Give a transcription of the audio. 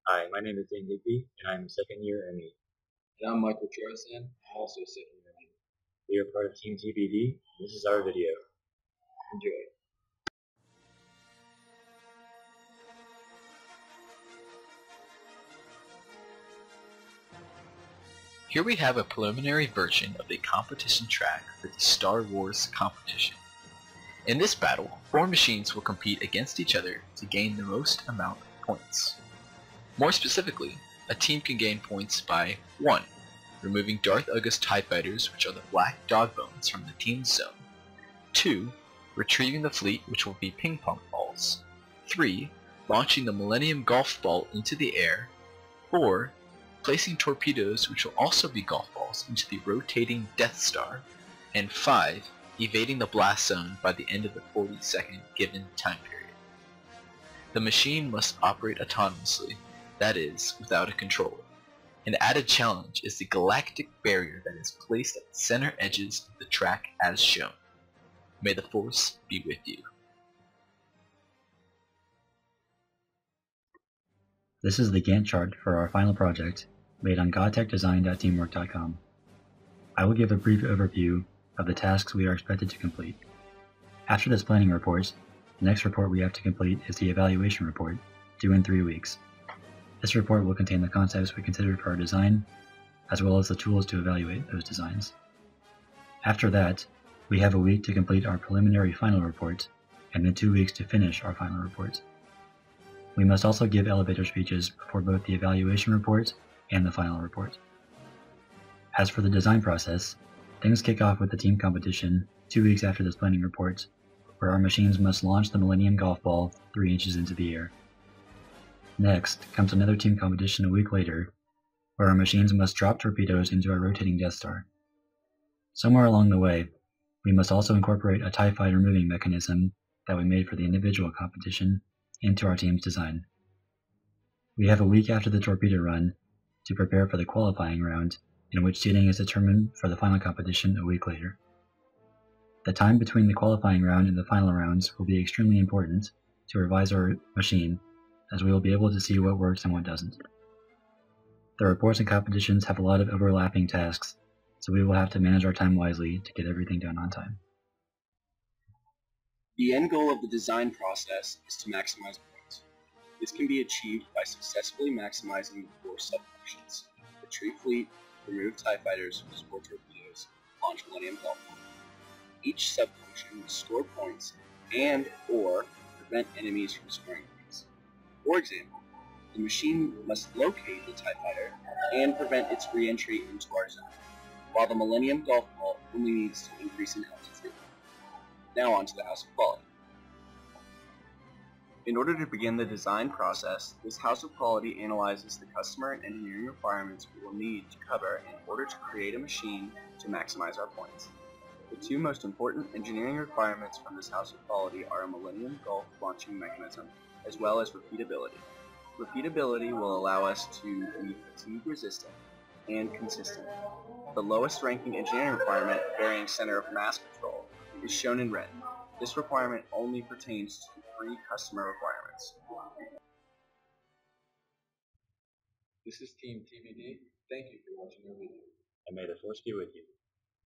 Hi, my name is Dane Digby, and I'm a second year ME. And I'm Michael Jarasan, also second year. We are part of Team TBD. This is our video. Enjoy. Here we have a preliminary version of the competition track for the Star Wars competition. In this battle, 4 machines will compete against each other to gain the most amount of points. More specifically, a team can gain points by 1. Removing Darth Uga's TIE Fighters, which are the black dog bones, from the team's zone. 2. Retrieving the fleet, which will be ping pong balls. 3. Launching the Millennium Golf Ball into the air. 4. Placing torpedoes, which will also be golf balls, into the rotating Death Star. And 5. Evading the blast zone by the end of the 40-second given time period. The machine must operate autonomously, that is, without a controller. An added challenge is the galactic barrier that is placed at the center edges of the track as shown. May the Force be with you. This is the Gantt chart for our final project, made on godtechdesign.teamwork.com. I will give a brief overview of the tasks we are expected to complete. After this planning report, the next report we have to complete is the evaluation report, due in 3 weeks. This report will contain the concepts we considered for our design, as well as the tools to evaluate those designs. After that, we have a week to complete our preliminary final report, and then 2 weeks to finish our final report. We must also give elevator speeches before both the evaluation report and the final report. As for the design process, things kick off with the team competition 2 weeks after this planning report, where our machines must launch the Millennium Golf Ball 3 inches into the air. Next comes another team competition a week later, where our machines must drop torpedoes into our rotating Death Star. Somewhere along the way, we must also incorporate a TIE Fighter moving mechanism that we made for the individual competition into our team's design. We have a week after the torpedo run to prepare for the qualifying round, in which seeding is determined for the final competition a week later. The time between the qualifying round and the final rounds will be extremely important to revise our machine, as we will be able to see what works and what doesn't. The reports and competitions have a lot of overlapping tasks, so we will have to manage our time wisely to get everything done on time. The end goal of the design process is to maximize points. This can be achieved by successfully maximizing the 4 subfunctions: retrieve fleet, remove TIE Fighters, score torpedoes, launch Millennium Golf Ball. Each subfunction will store points and/or prevent enemies from scoring points. For example, the machine must locate the TIE Fighter and prevent its re-entry into our zone, while the Millennium Golf Ball only needs to increase in altitude. Now on to the House of Quality. In order to begin the design process, this House of Quality analyzes the customer and engineering requirements we will need to cover in order to create a machine to maximize our points. The 2 most important engineering requirements from this House of Quality are a Millennium Golf launching mechanism, as well as repeatability. Repeatability will allow us to be fatigue resistant and consistent. The lowest ranking engineering requirement, varying center of mass control, is shown in red. This requirement only pertains to 3 customer requirements. This is Team TBD. Thank you for watching our video. And may the Force be with you.